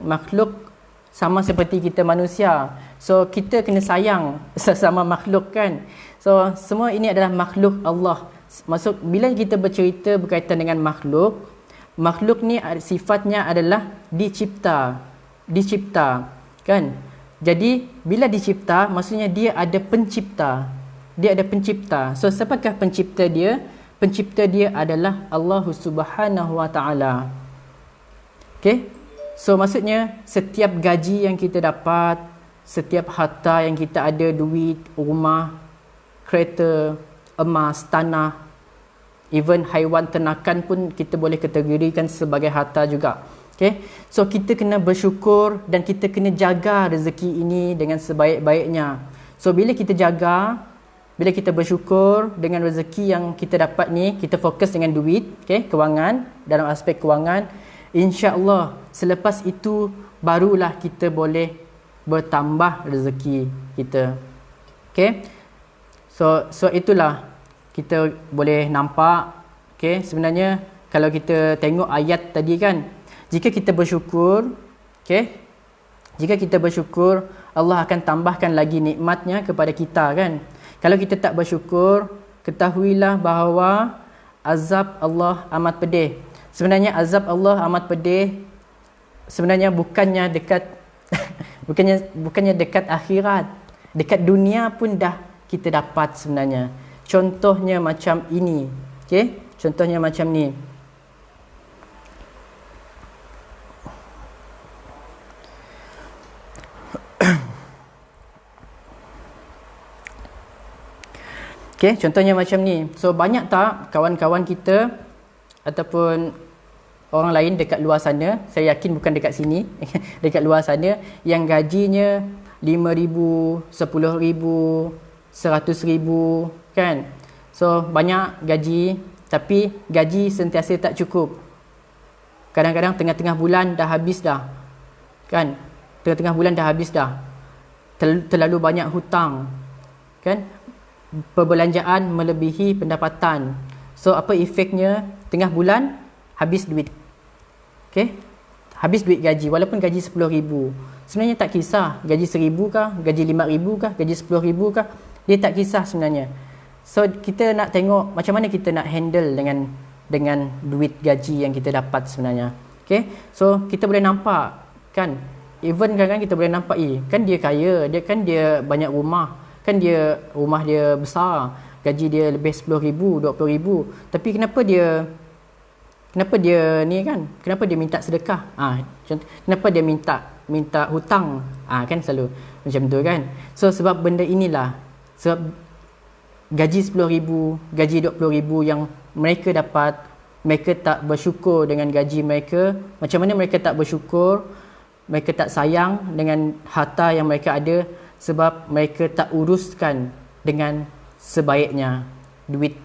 sama seperti kita manusia. So kita kena sayang sesama makhluk, kan? So semua ini adalah makhluk Allah. Maksud bila kita bercerita berkaitan dengan makhluk ni sifatnya adalah dicipta, kan? Jadi bila dicipta maksudnya dia ada pencipta. So siapakah pencipta dia? Pencipta dia adalah Allah Subhanahu Wa Taala. Okay? So maksudnya setiap gaji yang kita dapat, setiap harta yang kita ada, duit, rumah, kereta, emas, tanah, even haiwan ternakan pun kita boleh kategorikan sebagai harta juga. Okay? So kita kena bersyukur dan kita kena jaga rezeki ini dengan sebaik-baiknya. So bila kita jaga, bila kita bersyukur dengan rezeki yang kita dapat ni, kita fokus dengan duit, okay? Kewangan, dalam aspek kewangan, insya-Allah selepas itu barulah kita boleh bertambah rezeki kita. Okay? So itulah kita boleh nampak, okay? Sebenarnya kalau kita tengok ayat tadi, kan, jika kita bersyukur, okay? Jika kita bersyukur, Allah akan tambahkan lagi nikmatnya kepada kita, kan? Kalau kita tak bersyukur, ketahuilah bahawa azab Allah amat pedih. Sebenarnya azab Allah amat pedih sebenarnya bukannya dekat bukannya dekat akhirat. Dekat dunia pun dah kita dapat sebenarnya. Contohnya macam ini. Okey? Contohnya macam ni. Okay, contohnya macam ni. So banyak tak kawan-kawan kita ataupun orang lain dekat luar sana, saya yakin bukan dekat sini, dekat luar sana, yang gajinya 5,000, 10,000, 100,000, kan? So banyak gaji, tapi gaji sentiasa tak cukup. Kadang-kadang tengah-tengah bulan dah habis dah, kan? Tengah-tengah bulan dah habis dah. Terlalu banyak hutang, kan? Perbelanjaan melebihi pendapatan. So apa efeknya? Tengah bulan habis duit. Okay? Habis duit gaji. Walaupun gaji 10,000. Sebenarnya tak kisah gaji 1,000 kah, gaji 5,000 kah, gaji 10,000 kah, dia tak kisah sebenarnya. So kita nak tengok macam mana kita nak handle dengan duit gaji yang kita dapat sebenarnya. Okay? So kita boleh nampak, kan, even kadang-kadang kita boleh nampak, kan dia kaya, dia banyak rumah, kan rumah dia besar, gaji dia lebih 10,000, 20,000, tapi kenapa dia ni, kan, kenapa dia minta sedekah, kenapa dia minta hutang, kan selalu macam tu, kan. So sebab benda inilah, sebab gaji 10,000, gaji 20,000 yang mereka dapat, mereka tak bersyukur dengan gaji mereka, macam mana mereka tak bersyukur, mereka tak sayang dengan harta yang mereka ada, sebab mereka tak uruskan dengan sebaiknya duit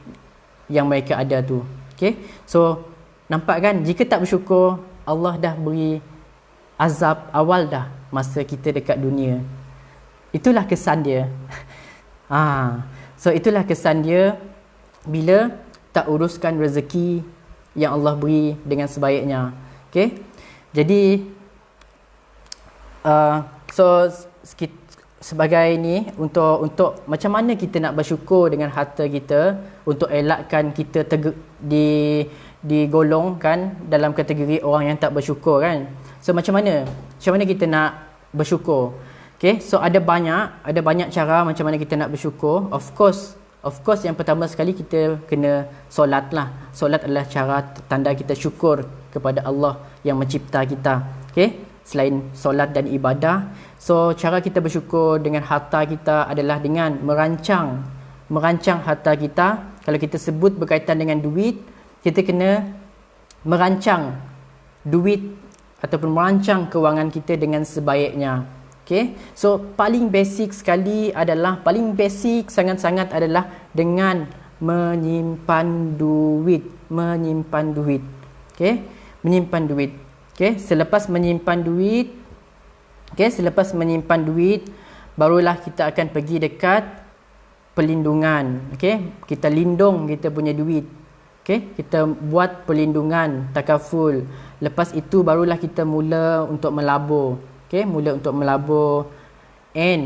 yang mereka ada tu. Okay? So nampak kan, jika tak bersyukur, Allah dah beri azab awal dah masa kita dekat dunia. Itulah kesan dia. So itulah kesan dia bila tak uruskan rezeki yang Allah beri dengan sebaiknya. Okay? Jadi sebagai ni, untuk macam mana kita nak bersyukur dengan harta kita, untuk elakkan kita digolongkan dalam kategori orang yang tak bersyukur kan. So macam mana kita nak bersyukur? Okay, so ada banyak cara macam mana kita nak bersyukur. Of course yang pertama sekali kita kena solat lah. Solat adalah cara tanda kita syukur kepada Allah yang mencipta kita. Okay, selain solat dan ibadah, so cara kita bersyukur dengan harta kita adalah dengan merancang harta kita. Kalau kita sebut berkaitan dengan duit, kita kena merancang duit ataupun merancang kewangan kita dengan sebaiknya. Okay, so paling basic sangat-sangat adalah dengan menyimpan duit. Okay, menyimpan duit. Okay, selepas menyimpan duit, barulah kita akan pergi dekat perlindungan. Okay, kita lindung kita punya duit. Okay, kita buat perlindungan, takaful. Lepas itu barulah kita mula untuk melabur. Okay, and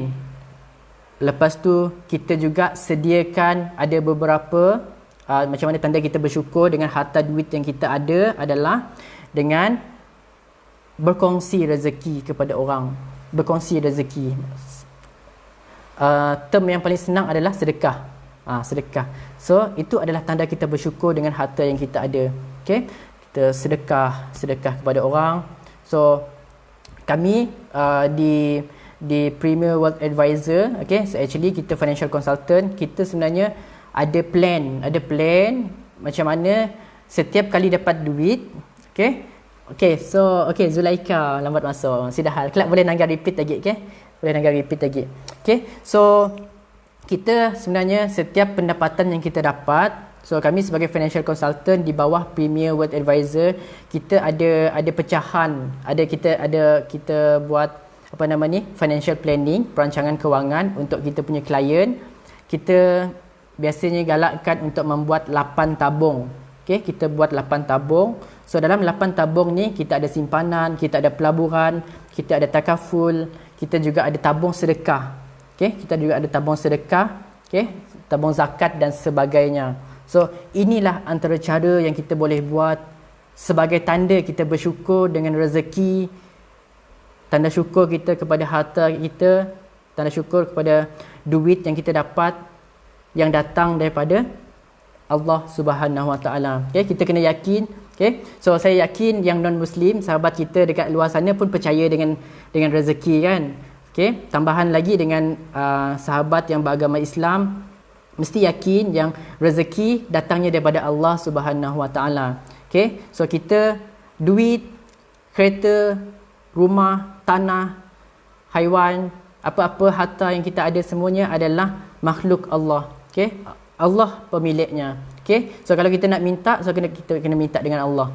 lepas tu kita juga sediakan ada beberapa macam mana tanda kita bersyukur dengan harta duit yang kita ada adalah dengan berkongsi rezeki kepada orang. Berkongsi rezeki. Term yang paling senang adalah sedekah. Sedekah. So itu adalah tanda kita bersyukur dengan harta yang kita ada. Okay, kita sedekah kepada orang. So kami di Premier Wealth Advisor, okay, so actually kita financial consultant, kita sebenarnya ada plan macam mana setiap kali dapat duit. Okay, so Zulaika lambat masuk. Sudah hal. Kelak boleh Nangga repeat lagi, okay, so kita sebenarnya setiap pendapatan yang kita dapat, so kami sebagai financial consultant di bawah Premier Wealth Advisor, kita ada pecahan, kita buat financial planning, perancangan kewangan untuk kita punya klien. Kita biasanya galakkan untuk membuat 8 tabung. Okay, kita buat 8 tabung. So dalam 8 tabung ni kita ada simpanan, kita ada pelaburan, kita ada takaful, kita juga ada tabung sedekah. Okay, kita juga ada tabung sedekah, okay, tabung zakat dan sebagainya. So inilah antara cara yang kita boleh buat sebagai tanda kita bersyukur dengan rezeki, tanda syukur kita kepada harta kita, tanda syukur kepada duit yang kita dapat yang datang daripada Allah Subhanahu Wa Taala. Okay, kita kena yakin. Okay, so saya yakin yang non-Muslim, sahabat kita dekat luar sana pun percaya dengan rezeki kan. Okay, tambahan lagi dengan sahabat yang beragama Islam mesti yakin yang rezeki datangnya daripada Allah Subhanahu Wa Taala. Okay, so kita duit, kereta, rumah, tanah, haiwan, apa-apa harta yang kita ada semuanya adalah makhluk Allah. Okay, Allah pemiliknya. Okay, so kalau kita nak minta, so kita kena minta dengan Allah.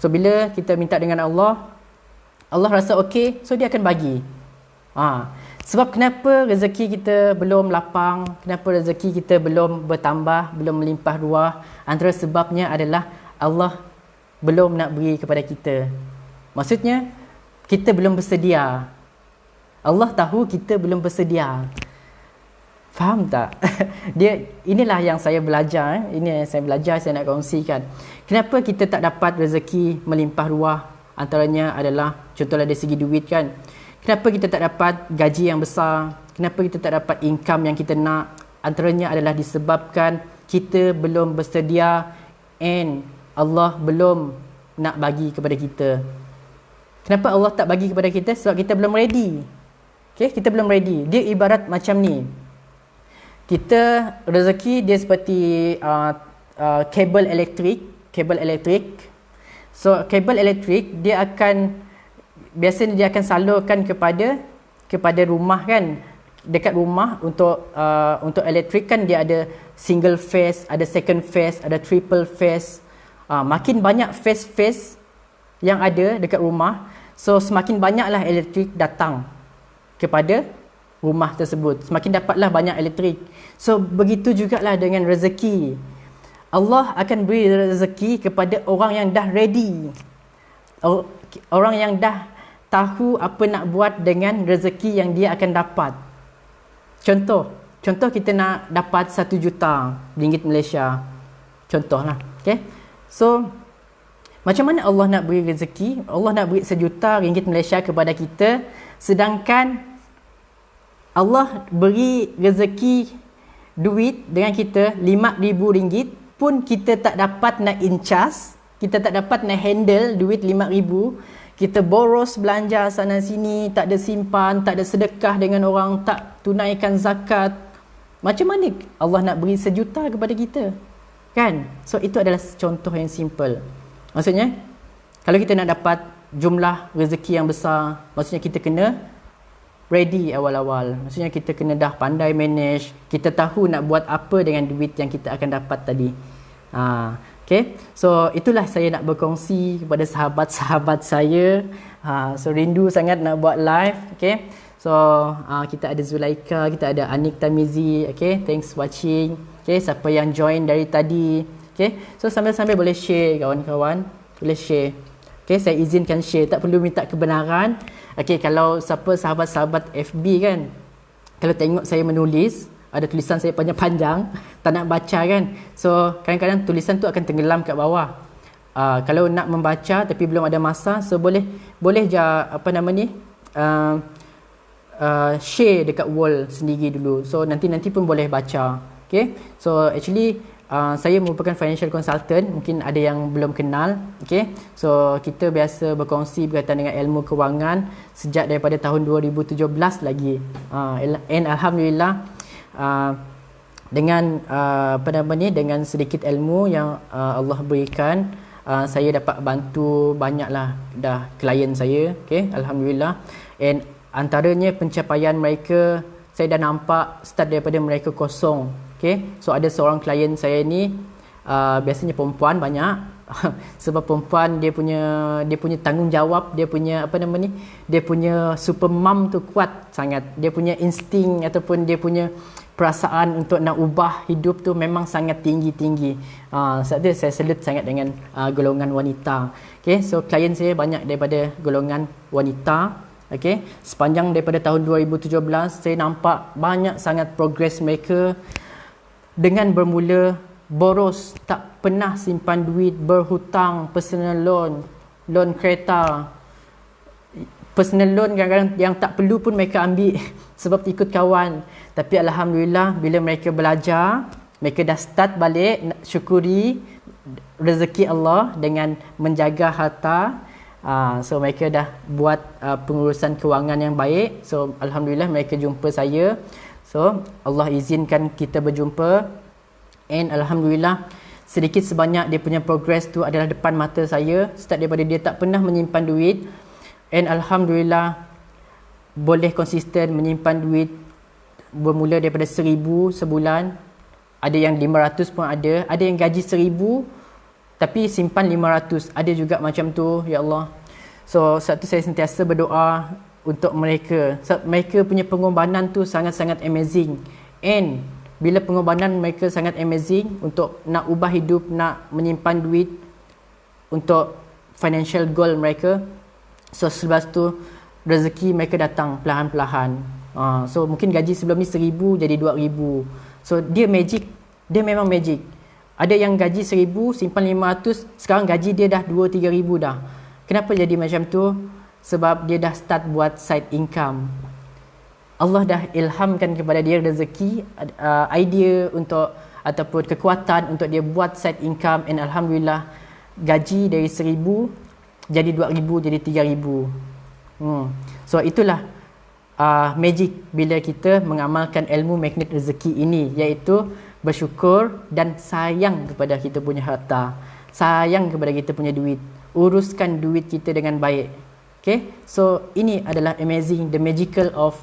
So bila kita minta dengan Allah, Allah rasa okey, so dia akan bagi. Sebab kenapa rezeki kita belum lapang, kenapa rezeki kita belum bertambah, belum melimpah ruah, antara sebabnya adalah Allah belum nak beri kepada kita. Maksudnya kita belum bersedia. Allah tahu kita belum bersedia. Faham tak? Inilah yang saya belajar. Ini yang saya belajar, saya nak kongsikan. Kenapa kita tak dapat rezeki melimpah ruah? Antaranya adalah, contohlah dari segi duit kan. Kenapa kita tak dapat gaji yang besar? Kenapa kita tak dapat income yang kita nak? Antaranya adalah disebabkan kita belum bersedia and Allah belum nak bagi kepada kita. Kenapa Allah tak bagi kepada kita? Sebab kita belum ready. Okay, kita belum ready. Dia ibarat macam ni. Kita rezeki dia seperti kabel elektrik. kabel elektrik. So kabel elektrik dia akan biasanya dia akan salurkan kepada rumah kan. Dekat rumah untuk elektrik kan dia ada single phase, ada second phase, ada triple phase. Makin banyak phase yang ada dekat rumah, so semakin banyaklah elektrik datang kepada rumah tersebut, semakin dapatlah banyak elektrik. So begitu jugalah dengan rezeki. Allah akan beri rezeki kepada orang yang dah ready, orang yang dah tahu apa nak buat dengan rezeki yang dia akan dapat. Contoh kita nak dapat 1 juta ringgit Malaysia, contohlah. Okay, so macam mana Allah nak beri rezeki? Allah nak beri 1 juta ringgit Malaysia kepada kita, sedangkan Allah beri rezeki duit dengan kita 5,000 ringgit pun kita tak dapat nak incas, kita tak dapat nak handle duit 5,000. Kita boros belanja sana sini, tak ada simpan, tak ada sedekah dengan orang, tak tunaikan zakat. Macam mana Allah nak beri 1 juta kepada kita? Kan? So itu adalah contoh yang simple. Maksudnya, kalau kita nak dapat jumlah rezeki yang besar, maksudnya kita kena ready awal-awal. Maksudnya kita kena dah pandai manage, kita tahu nak buat apa dengan duit yang kita akan dapat tadi. Okay, so itulah saya nak berkongsi kepada sahabat-sahabat saya. So rindu sangat nak buat live. Okay, so kita ada Zulaika, kita ada Anik Tamizi. Okay, thanks watching. Okay, siapa yang join dari tadi. Okay, so sambil-sambil boleh share kawan-kawan, boleh share. Okay, saya izinkan share, tak perlu minta kebenaran. Okay, kalau siapa sahabat-sahabat FB kan, kalau tengok saya menulis, ada tulisan saya panjang-panjang, tak nak baca kan. So kadang-kadang tulisan tu akan tenggelam kat bawah. Kalau nak membaca tapi belum ada masa, so boleh je share dekat wall sendiri dulu. So nanti pun boleh baca. Okay, so actually saya merupakan financial consultant, mungkin ada yang belum kenal. Okay, so kita biasa berkongsi berkaitan dengan ilmu kewangan sejak daripada tahun 2017 lagi. And alhamdulillah, dengan dengan sedikit ilmu yang Allah berikan, saya dapat bantu banyaklah dah klien saya. Okay, alhamdulillah. And antaranya pencapaian mereka, saya dah nampak start daripada mereka kosong. Okay, so ada seorang klien saya ni, biasanya perempuan banyak. Sebab perempuan dia punya tanggungjawab, dia punya dia punya super mom tu kuat sangat. Dia punya insting ataupun dia punya perasaan untuk nak ubah hidup tu memang sangat tinggi-tinggi. Sebab tu saya salute sangat dengan golongan wanita. Okay, so klien saya banyak daripada golongan wanita. Okay, sepanjang daripada tahun 2017 saya nampak banyak sangat progress mereka. Dengan bermula boros, tak pernah simpan duit, berhutang, personal loan kereta, personal loan kadang-kadang yang tak perlu pun mereka ambil sebab ikut kawan. Tapi alhamdulillah, bila mereka belajar, mereka dah start balik, syukuri rezeki Allah dengan menjaga harta. So mereka dah buat pengurusan kewangan yang baik. So alhamdulillah mereka jumpa saya. So Allah izinkan kita berjumpa, and alhamdulillah sedikit sebanyak dia punya progress tu adalah depan mata saya. Start daripada dia tak pernah menyimpan duit, and alhamdulillah boleh konsisten menyimpan duit, bermula daripada 1,000 sebulan, ada yang 500 pun ada yang gaji 1,000 tapi simpan 500, ada juga macam tu. Ya Allah, so saat tu saya sentiasa berdoa untuk mereka. Sebab mereka punya pengorbanan tu sangat-sangat amazing. And bila pengorbanan mereka sangat amazing untuk nak ubah hidup, nak menyimpan duit untuk financial goal mereka, so selepas tu rezeki mereka datang perlahan-perlahan. So mungkin gaji sebelum ni 1,000 jadi 2,000. So dia magic, dia memang magic. Ada yang gaji 1,000 simpan 500, sekarang gaji dia dah 2-3,000 dah. Kenapa jadi macam tu? Sebab dia dah start buat side income. Allah dah ilhamkan kepada dia rezeki, idea untuk ataupun kekuatan untuk dia buat side income, and alhamdulillah gaji dari 1,000 jadi 2,000 jadi 3,000. So itulah magic bila kita mengamalkan ilmu magnet rezeki ini, iaitu bersyukur dan sayang kepada kita punya harta. sayang kepada kita punya duit. Uruskan duit kita dengan baik. Okay, so ini adalah amazing, the magical of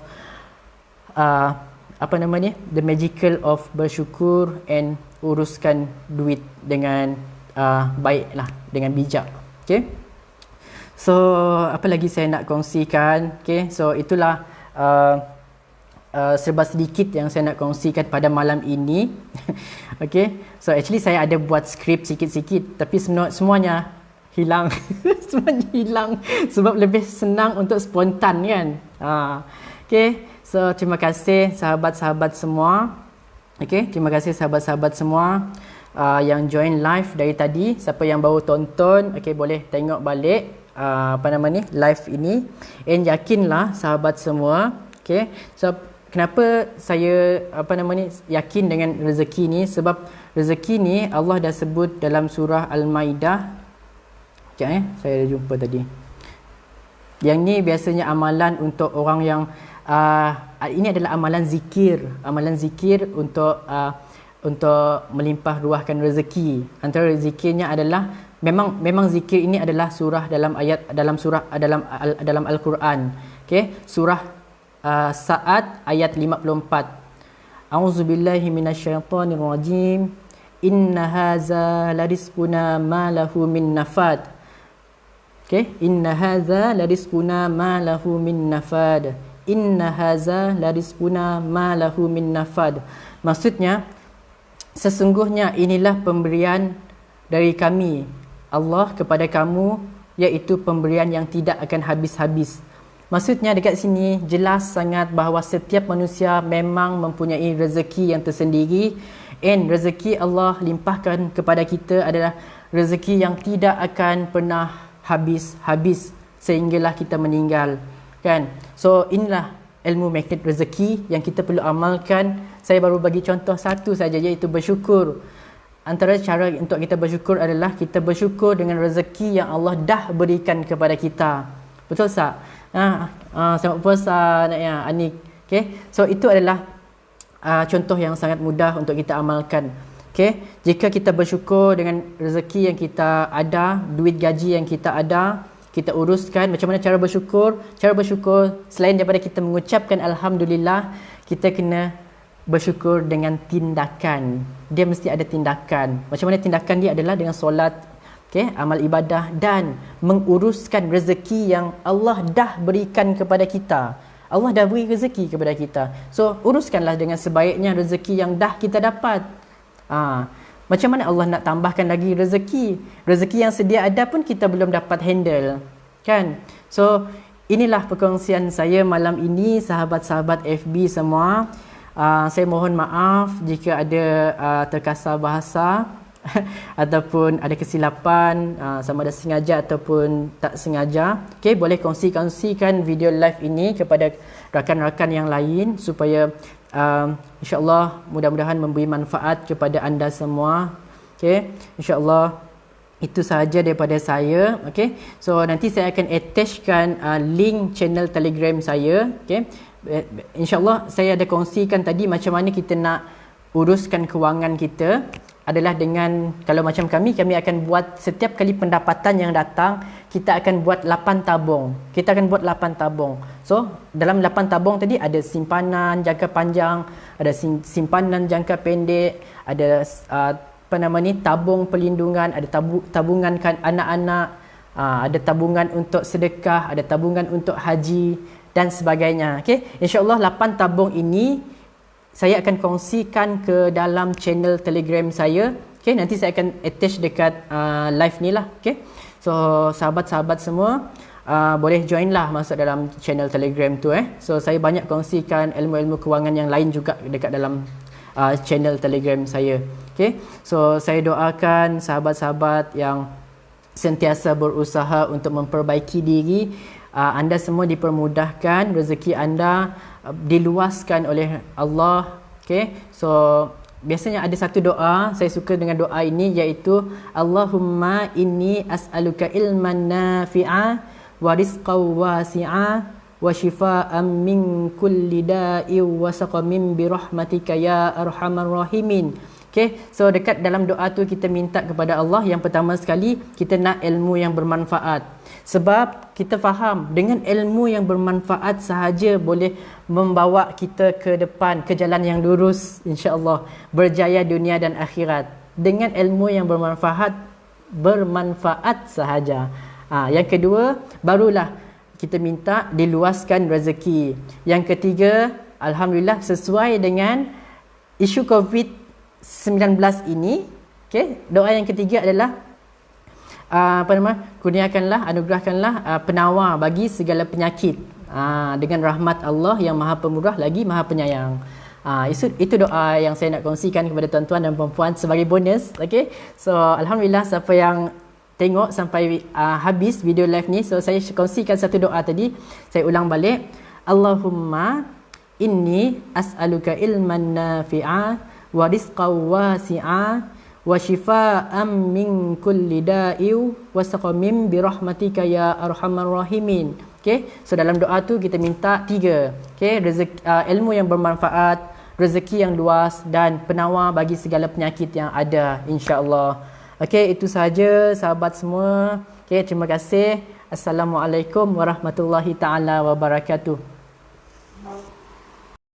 the magical of bersyukur and uruskan duit dengan baiklah, dengan bijak. Okay, so apa lagi saya nak kongsikan? Okay, so itulah serba sedikit yang saya nak kongsikan pada malam ini. Okay, so actually saya ada buat skrip sikit-sikit, tapi semuanya hilang. Semuanya hilang sebab lebih senang untuk spontan kan. Okay, so terima kasih sahabat-sahabat semua. Okay, terima kasih sahabat-sahabat semua yang join live dari tadi. Siapa yang baru tonton, okay, boleh tengok balik live ini. And yakinlah sahabat semua, okay, so kenapa saya yakin dengan rezeki ni? Sebab rezeki ni Allah dah sebut dalam surah Al-Maidah. Sekejap saya dah jumpa tadi. Yang ni biasanya amalan untuk orang yang ini adalah amalan zikir untuk melimpah ruahkan rezeki. Antara zikirnya adalah memang zikir ini adalah surah dalam Al-Quran. Okay, surah Sa'ad ayat 54. A'udzubillahi minasyaitonirrajim. Inna haza larizquna ma lahu min nafad. Okay, inna haza larizquna ma lahu min nafad. Inna haza larizquna ma lahu min nafad. Maksudnya, sesungguhnya inilah pemberian dari kami Allah kepada kamu, iaitu pemberian yang tidak akan habis-habis. Maksudnya dekat sini jelas sangat bahawa setiap manusia memang mempunyai rezeki yang tersendiri, and rezeki Allah limpahkan kepada kita adalah rezeki yang tidak akan pernah habis-habis sehinggalah kita meninggal, kan? So inilah ilmu magnet rezeki yang kita perlu amalkan. Saya baru bagi contoh satu saja, iaitu bersyukur. Antara cara untuk kita bersyukur adalah kita bersyukur dengan rezeki yang Allah dah berikan kepada kita. Betul tak? Selamat puasa naknya Anik. Okay, so itu adalah contoh yang sangat mudah untuk kita amalkan. Okay, jika kita bersyukur dengan rezeki yang kita ada, duit gaji yang kita ada, kita uruskan. Macam mana cara bersyukur? Cara bersyukur selain daripada kita mengucapkan Alhamdulillah, kita kena bersyukur dengan tindakan. Dia mesti ada tindakan. Macam mana tindakan dia adalah dengan solat, okay, amal ibadah dan menguruskan rezeki yang Allah dah berikan kepada kita. Allah dah beri rezeki kepada kita. So uruskanlah dengan sebaiknya rezeki yang dah kita dapat. Macam mana Allah nak tambahkan lagi rezeki? Rezeki yang sedia ada pun kita belum dapat handle, kan? So inilah perkongsian saya malam ini, sahabat-sahabat FB semua. Saya mohon maaf jika ada terkasar bahasa ataupun ada kesilapan, sama ada sengaja ataupun tak sengaja. Okay, boleh kongsikan video live ini kepada rakan-rakan yang lain supaya insyaAllah mudah-mudahan memberi manfaat kepada anda semua. Okay, insyaAllah itu sahaja daripada saya. Okay, so nanti saya akan attachkan link channel Telegram saya. Okay, insyaAllah saya ada kongsikan tadi macam mana kita nak uruskan kewangan kita adalah dengan, kalau macam kami akan buat setiap kali pendapatan yang datang, kita akan buat 8 tabung. Kita akan buat 8 tabung. So, dalam 8 tabung tadi ada simpanan jangka panjang, ada simpanan jangka pendek, ada tabung perlindungan, ada tabungan kan anak-anak, ada tabungan untuk sedekah, ada tabungan untuk haji dan sebagainya. Okey, insya-Allah 8 tabung ini saya akan kongsikan ke dalam channel Telegram saya. Okay, nanti saya akan attach dekat live ni lah. Okay, so sahabat-sahabat semua boleh join lah masuk dalam channel Telegram tu. So saya banyak kongsikan ilmu-ilmu kewangan yang lain juga dekat dalam channel Telegram saya. Okay, so saya doakan sahabat-sahabat yang sentiasa berusaha untuk memperbaiki diri, anda semua dipermudahkan, rezeki anda diluaskan oleh Allah. Okay, so biasanya ada satu doa, saya suka dengan doa ini, iaitu Allahumma inni as'aluka ilman nafi'a wa rizqan wasi'a wa shifaan min kulli da'i wa saqamin bi rahmatika ya arhamar rahimin. Okay, so dekat dalam doa tu kita minta kepada Allah, yang pertama sekali kita nak ilmu yang bermanfaat. Sebab kita faham dengan ilmu yang bermanfaat sahaja boleh membawa kita ke depan, ke jalan yang lurus, insya-Allah, berjaya dunia dan akhirat. Dengan ilmu yang bermanfaat sahaja. Yang kedua, barulah kita minta diluaskan rezeki. Yang ketiga, alhamdulillah sesuai dengan isu COVID-19 ini, okay, doa yang ketiga adalah kurniakanlah, anugerahkanlah penawar bagi segala penyakit dengan rahmat Allah yang Maha Pemurah lagi Maha Penyayang. Itu doa yang saya nak kongsikan kepada tuan-tuan dan puan-puan sebagai bonus. Okay, so alhamdulillah siapa yang tengok sampai habis video live ni, so saya kongsikan satu doa tadi, saya ulang balik. Allahumma inni as'aluka ilman nafi'a wa rizqan wasi'a wa shifaa'an min kulli da'iw wa saqamin bi rahmatika ya arhamar rahimin. Okay, so dalam doa tu kita minta 3. Okay, ilmu yang bermanfaat, rezeki yang luas dan penawar bagi segala penyakit yang ada, insya-Allah. Okay, itu sahaja sahabat semua. Okay, terima kasih. Assalamualaikum warahmatullahi taala wabarakatuh.